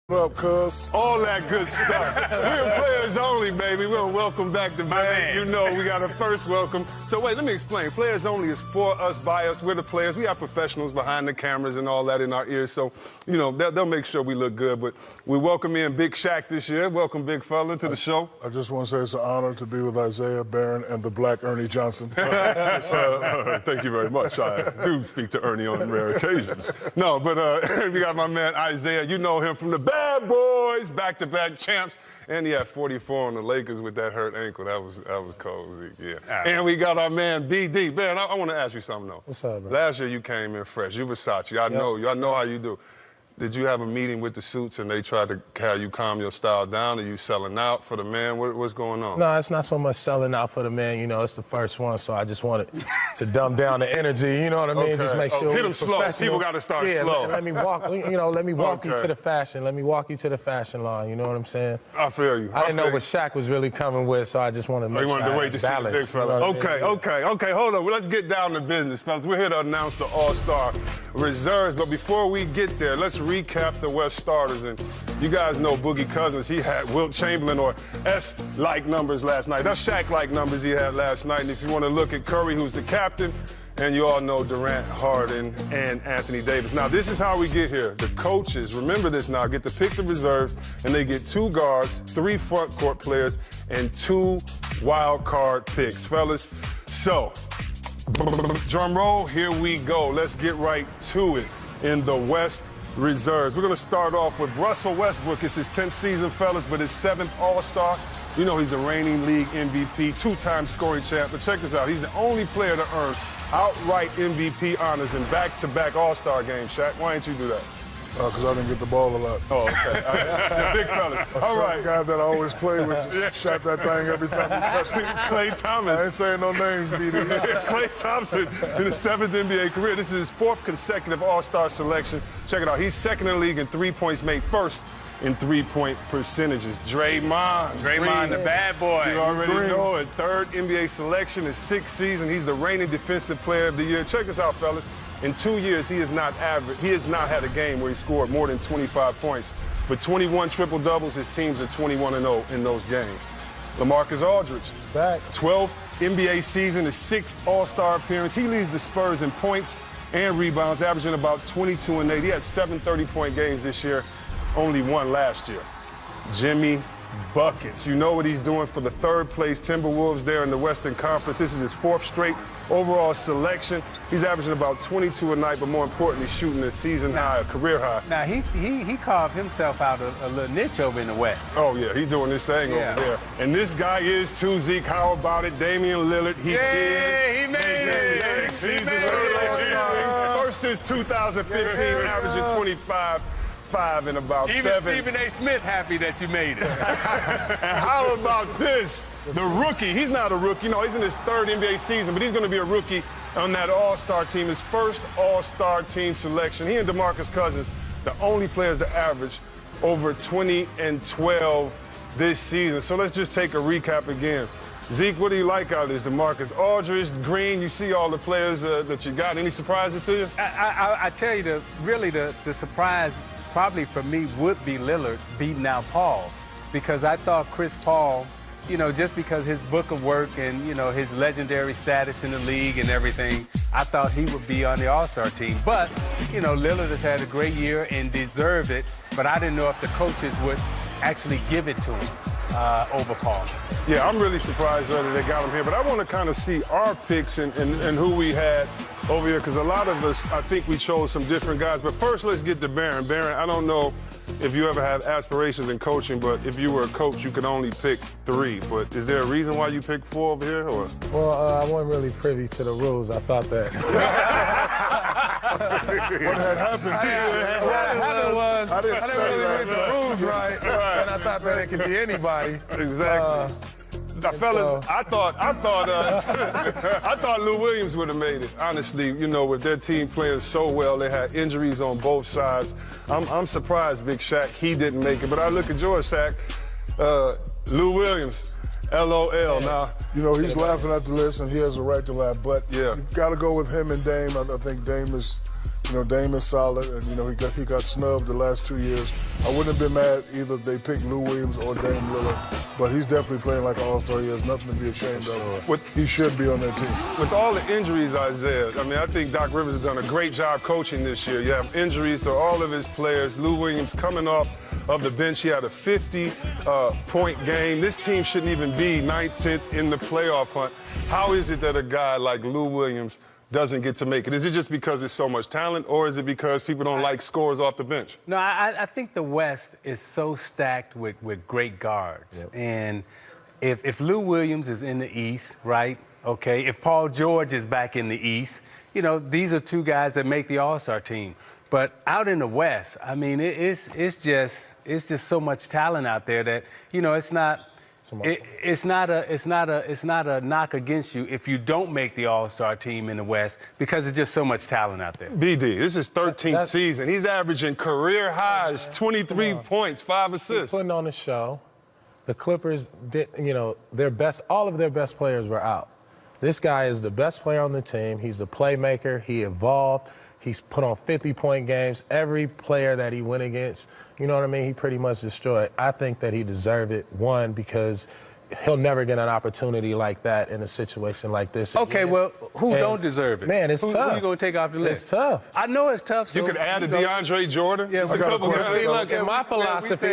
What up, cuz? All that good stuff. We're players only, baby. We'll welcome back the band. You know we got a first welcome. So wait, let me explain. Players only is for us, by us. We're the players. We have professionals behind the cameras and all that in our ears. So, you know, they'll make sure we look good. But we welcome in Big Shaq this year. Welcome, big fella, to the show. I just want to say it's an honor to be with Isaiah Barron and the Black Ernie Johnson. Thank you very much. I do speak to Ernie on rare occasions. No, but we got my man Isaiah. You know him from the Bad Boys, back-to-back champs, and he had 44 on the Lakers with that hurt ankle. That was cold, Zeke. Yeah. And we got our man BD. Man, I want to ask you something though. What's up, bro? Last year you came in fresh. You Versace. I know how you do. Did you have a meeting with the suits and they tried to have you calm your style down? Are you selling out for the man? What's going on? No, it's not so much selling out for the man. You know, it's the first one, so I just wanted to dumb down the energy. You know what I mean? Okay. Just make sure hit them slow. People got to start slow. Let me walk. You know, let me walk you to the fashion. Let me walk you to the fashion line. You know what I'm saying? I feel you. I didn't know what Shaq was really coming with, so I just wanted to make sure I had balance. You know okay. Hold on. Well, let's get down to business, fellas. We're here to announce the All-Star reserves, but before we get there, let's recap the West starters. And you guys know Boogie Cousins. He had Wilt Chamberlain or S-like numbers last night. That's Shaq-like numbers he had last night. And if you want to look at Curry, who's the captain, and you all know Durant, Harden, and Anthony Davis. Now, this is how we get here. The coaches, remember this now, get to pick the reserves, and they get 2 guards, 3 front court players, and 2 wild card picks. Fellas, so, drum roll, here we go. Let's get right to it in the West reserves. We're going to start off with Russell Westbrook. It's his 10th season, fellas, but his 7th All-Star. You know he's the reigning league MVP, 2-time scoring champ. But check this out. He's the only player to earn outright MVP honors in back-to-back All-Star games. Shaq, why didn't you do that? Because I didn't get the ball a lot. Oh, okay. The big fellas. All right. Guy that I always play with just shot that thing every time he touched it. Klay Thomas. I ain't saying no names, BD. Klay Thompson in his 7th NBA career. This is his 4th consecutive All-Star selection. Check it out. He's 2nd in the league in 3 points made, 1st in 3-point percentages. Draymond, the bad boy. You already know it. 3rd NBA selection, his 6th season. He's the reigning defensive player of the year. Check this out, fellas. In 2 years, he has not had a game where he scored more than 25 points. But 21 triple-doubles, his teams are 21-0 in those games. LaMarcus Aldridge, back. 12th NBA season, his 6th All-Star appearance. He leads the Spurs in points and rebounds, averaging about 22 and 8. He had 7 30-point games this year, only 1 last year. Jimmy Buckets. You know what he's doing for the 3rd place Timberwolves there in the Western Conference. This is his 4th straight overall selection. He's averaging about 22 a night, but more importantly, shooting a season high, a career high. Now, he carved himself out a little niche over in the West. Oh, yeah, he's doing this thing over there. And this guy is too, Zeke. How about it? Damian Lillard, he made it. 6 seasons early. First since 2015, averaging 25. 5 and about 7. Stephen A. Smith happy that you made it. And how about this? The rookie. He's not a rookie. No, he's in his 3rd NBA season, but he's going to be a rookie on that All-Star team, his 1st All-Star team selection. He and DeMarcus Cousins, the only players to average over 20 and 12 this season. So let's just take a recap again. Zeke, what do you like out of this? DeMarcus Aldridge, Green, you see all the players that you got. Any surprises to you? I tell you, the surprise probably for me would be Lillard beating out Paul, because I thought Chris Paul, you know, just because his book of work and, you know, his legendary status in the league and everything, I thought he would be on the All-Star team. But, you know, Lillard has had a great year and deserved it, but I didn't know if the coaches would actually give it to him over Paul. Yeah, I'm really surprised that they got him here, but I want to kind of see our picks and who we had over here, because a lot of us, I think we chose some different guys. But first, let's get to Barron. Barron, I don't know if you ever had aspirations in coaching, but if you were a coach, you could only pick 3. But is there a reason why you picked 4 over here? Or? Well, I wasn't really privy to the rules. I thought that. What had happened? What happened was I didn't really read the that. rules right, and I thought that it could be anybody. Exactly. Now, fellas, I thought Lou Williams would have made it. Honestly, you know, with their team playing so well, they had injuries on both sides. I'm surprised, Big Shaq, he didn't make it. But I look at yours, Shaq. Lou Williams, LOL. Now, you know, he's laughing at the list, and he has a right to laugh. But you've got to go with him and Dame. I think Dame is Dame is solid, and he got snubbed the last 2 years. I wouldn't have been mad either if they picked Lou Williams or Dame Lillard, but he's definitely playing like an all-star. He has nothing to be ashamed of. He should be on that team. With all the injuries, Isaiah, I think Doc Rivers has done a great job coaching this year. You have injuries to all of his players. Lou Williams coming off of the bench. He had a 50-point game. This team shouldn't even be 9th, 10th in the playoff hunt. How is it that a guy like Lou Williams doesn't get to make it? Is it just because it's so much talent, or is it because people don't like scores off the bench? No, I think the West is so stacked with great guards. Yep. And if Lou Williams is in the East, right, okay, if Paul George is back in the East, these are two guys that make the All-Star team. But out in the West, it's just so much talent out there that, it's not a knock against you if you don't make the All-Star team in the West, because there's just so much talent out there. BD, this is 13th season. He's averaging career highs, 23 points, 5 assists. Putting on the show. The Clippers did, all of their best players were out. This guy is the best player on the team. He's the playmaker. He evolved. He's put on 50-point games. Every player that he went against, he pretty much destroyed. I think that he deserved it, one, because he'll never get an opportunity like that in a situation like this. Okay, well, who don't deserve it? Man, it's tough. Who you going to take off the list? It's tough. I know it's tough. You could add a DeAndre Jordan. Yeah, I got a question. See, look, in my philosophy,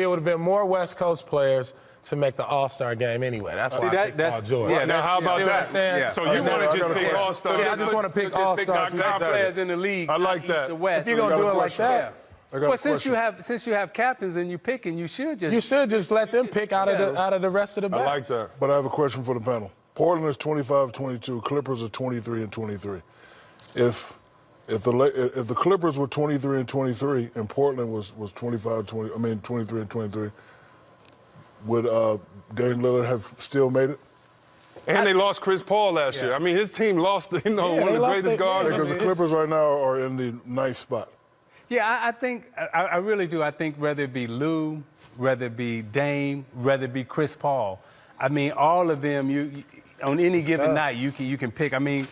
it would have been more West Coast players to make the All-Star game anyway. That's why I picked Paul George. Yeah, now how about that? Yeah. So you want to just pick All-Stars? Yeah, I just want to pick All-Stars. Players in the league. I like that. If you're going to do it like that. Well, since you have captains and you're picking, you should just let them pick out of the rest of the bench. I like that. But I have a question for the panel. Portland is 25-22. Clippers are 23-23. If the Clippers were 23-23 and Portland was 23-23, would Dame Lillard have still made it? And they lost Chris Paul last year. His team lost, one of the greatest guards. Because the Clippers right now are in the 9th spot. Yeah, I really do. I think whether it be Lou, whether it be Dame, whether it be Chris Paul, all of them, on any given night, you can pick. I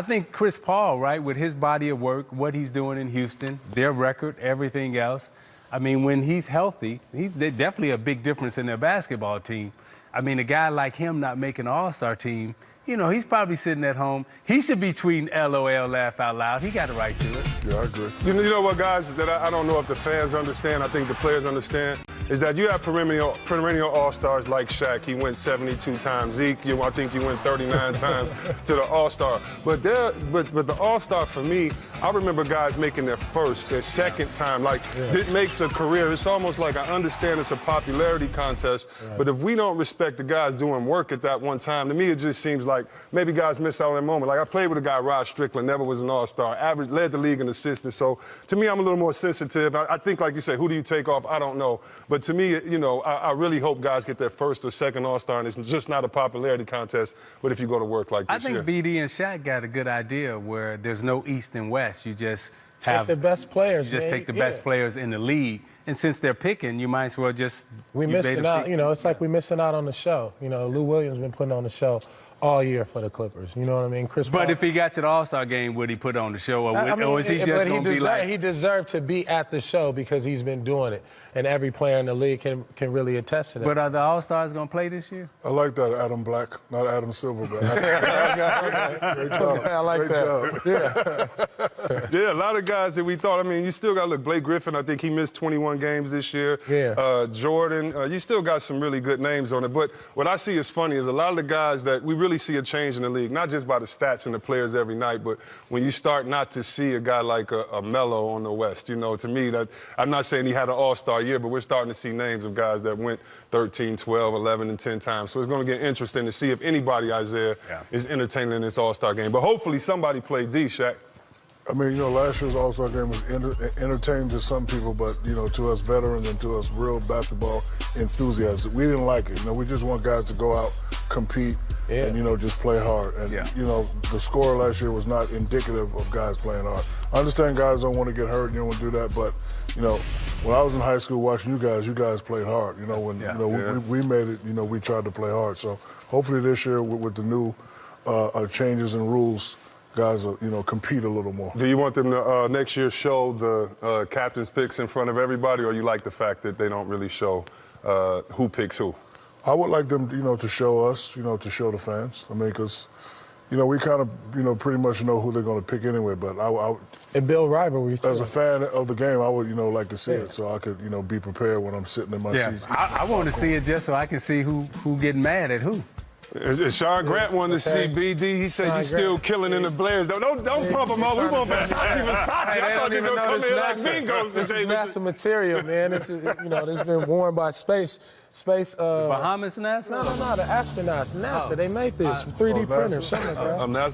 think Chris Paul, right, with his body of work, what he's doing in Houston, their record, everything else, when he's healthy, they're definitely a big difference in their basketball team. A guy like him not making an All-Star team, he's probably sitting at home. He should be tweeting LOL, laugh out loud. He got a right to it. Yeah, I agree. You know what, guys, that I don't know if the fans understand, I think the players understand, is that you have perennial All-Stars like Shaq. He went 72 times. Zeke, I think you went 39 times to the All-Star. But the All-Star, for me, I remember guys making their second time. It makes a career. It's almost like I understand it's a popularity contest, but if we don't respect the guys doing work at that one time, to me it just seems like maybe guys miss out on that moment. I played with a guy, Rod Strickland, never was an All-Star, led the league in assists. So to me, I'm a little more sensitive. I think, like you say, who do you take off? I don't know. But to me, I really hope guys get their first or second All-Star, and it's just not a popularity contest, but if you go to work like this year. I think BD and Shaq got a good idea where there's no East and West. You just have the best players. You just take the best players in the league. And since they're picking, you might as well just... We're missing out. It's like we're missing out on the show. Lou Williams been putting on the show all year for the Clippers. You know what I mean? Chris Paul. But if he got to the All-Star game, would he put on the show? Or is he just going to be like... He deserved to be at the show because he's been doing it. And every player in the league can really attest to that. But are the All-Stars going to play this year? I like that, Adam Black, not Adam Silver. Great job. I like that. Yeah, a lot of guys that we thought, you still got to look. Blake Griffin, I think he missed 21 games this year. Yeah. Jordan, you still got some really good names on it. But what I see is funny is a lot of the guys that we really see a change in the league, not just by the stats and the players every night, but when you start not to see a guy like a Melo on the West. To me, that I'm not saying he had an All-Star year, but we're starting to see names of guys that went 13, 12, 11, and 10 times. So it's going to get interesting to see if anybody, Isaiah, is entertaining in this All-Star game. But hopefully somebody played D, Shaq. Last year's All-Star game was entertaining to some people, but, to us veterans and to us real basketball enthusiasts, we didn't like it. We just want guys to go out, compete, and, just play hard. And, the score last year was not indicative of guys playing hard. I understand guys don't want to get hurt, you don't want to do that, but, when I was in high school watching you guys played hard. We made it, we tried to play hard. So hopefully this year with the new changes and rules, guys, compete a little more. Do you want them to next year show the captain's picks in front of everybody, or you like the fact that they don't really show who picks who? I would like them, to show us, to show the fans. I mean, because, we kind of, pretty much know who they're going to pick anyway. But and Bill rivalry. As a fan of the game, I would, like to see it so I could, be prepared when I'm sitting in my seat. I want to see it just so I can see who getting mad at who. Sean Grant wanted to see BD. He said he's still killing in the Players. Don't pump him up. We want Versace. I thought you were going to come in like Mingos This today. is NASA material, man. This is, this has been worn by space. Bahamas NASA? No, the astronauts. NASA, they made this 3D printers, something like that.